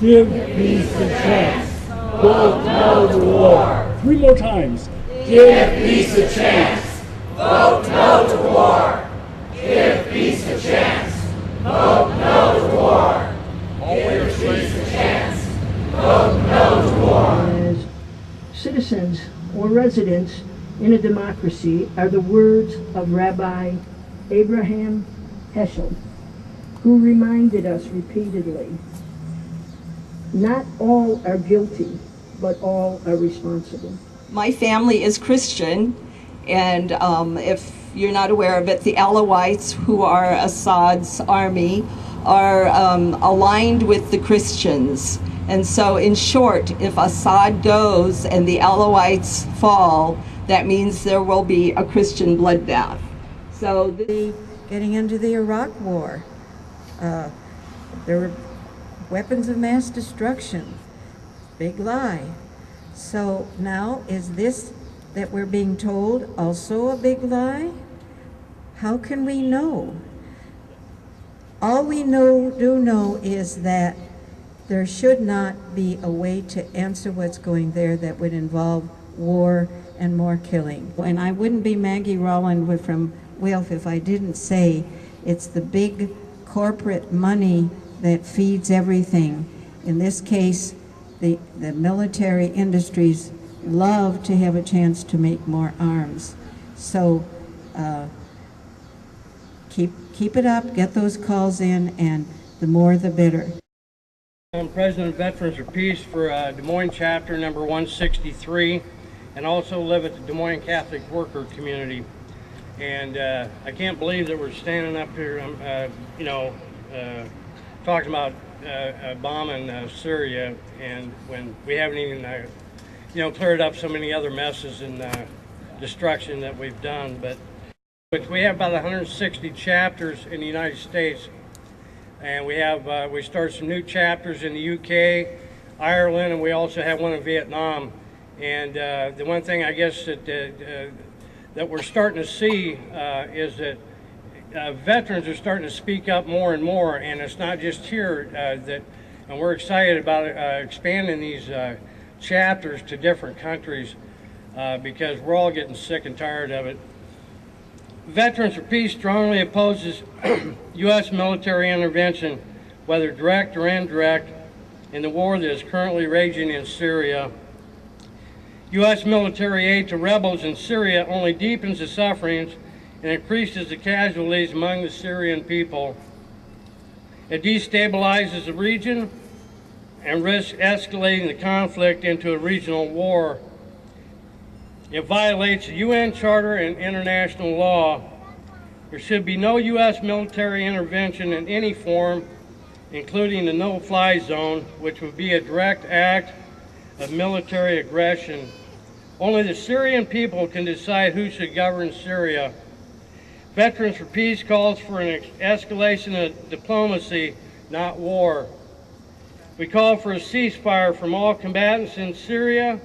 Give peace a chance. Vote no to war. 3 more times. Give peace a chance. Vote no to war. Give peace a chance. Vote no to war. Give peace a chance. Vote no to war. As citizens or residents in a democracy are the words of Rabbi Abraham Heschel, who reminded us repeatedly, not all are guilty, but all are responsible. My family is Christian, and if you're not aware of it, the Alawites, who are Assad's army, are aligned with the Christians. And so, in short, if Assad goes and the Alawites fall, that means there will be a Christian bloodbath. So, getting into the Iraq War, there were weapons of mass destruction. Big lie. So now, is this that we're being told also a big lie? How can we know? All we do know is that there should not be a way to answer what's going there that would involve war and more killing. And I wouldn't be Maggie Rowland from Wilf if I didn't say it's the big corporate money that feeds everything. In this case, the military industries love to have a chance to make more arms. So keep it up, get those calls in, and the more the better. I'm President of Veterans for Peace for Des Moines chapter number 163, and also live at the Des Moines Catholic Worker Community. And I can't believe that we're standing up here, talking about bombing Syria, and when we haven't even, cleared up so many other messes and destruction that we've done. But we have about 160 chapters in the United States, and we started some new chapters in the UK, Ireland, and we also have one in Vietnam. And the one thing I guess that we're starting to see is that veterans are starting to speak up more and more, and it's not just here and we're excited about expanding these chapters to different countries because we're all getting sick and tired of it. Veterans for Peace strongly opposes U.S. military intervention, whether direct or indirect, in the war that is currently raging in Syria. U.S. military aid to rebels in Syria only deepens the sufferings and increases the casualties among the Syrian people. It destabilizes the region and risks escalating the conflict into a regional war. It violates the UN Charter and international law. There should be no U.S. military intervention in any form, including the no-fly zone, which would be a direct act of military aggression. Only the Syrian people can decide who should govern Syria. Veterans for Peace calls for an escalation of diplomacy, not war. We call for a ceasefire from all combatants in Syria.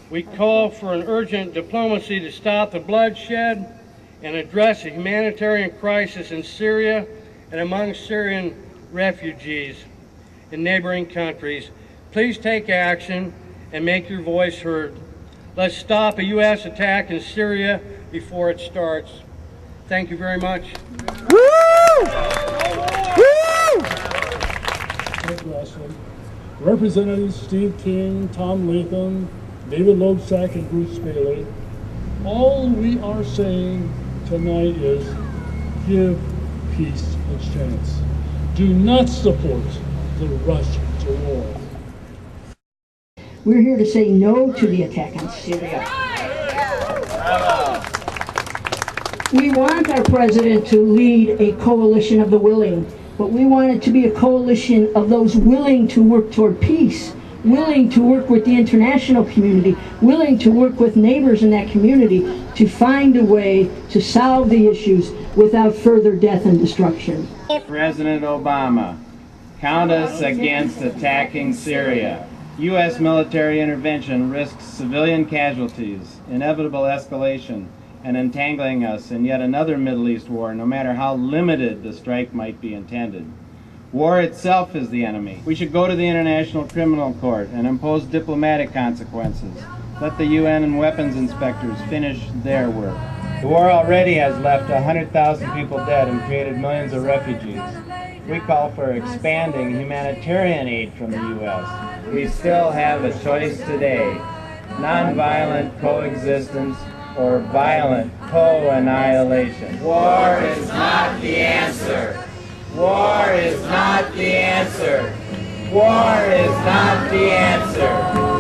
We call for an urgent diplomacy to stop the bloodshed and address the humanitarian crisis in Syria and among Syrian refugees in neighboring countries. Please take action and make your voice heard. Let's stop a U.S. attack in Syria before it starts. Thank you very much. Woo! Woo! Thank you, Ashley. Representatives Steve King, Tom Latham, David Loebsack, and Bruce Bailey. All we are saying tonight is give peace a chance. Do not support the rush to war. We're here to say no to the attack on Syria. We want our president to lead a coalition of the willing, but we want it to be a coalition of those willing to work toward peace, willing to work with the international community, willing to work with neighbors in that community to find a way to solve the issues without further death and destruction. President Obama, count us against attacking Syria. U.S. military intervention risks civilian casualties, inevitable escalation, and entangling us in yet another Middle East war, no matter how limited the strike might be intended. War itself is the enemy. We should go to the International Criminal Court and impose diplomatic consequences. Let the UN and weapons inspectors finish their work. The war already has left 100,000 people dead and created millions of refugees. We call for expanding humanitarian aid from the U.S. We still have a choice today: nonviolent coexistence or violent co-annihilation. War is not the answer. War is not the answer. War is not the answer.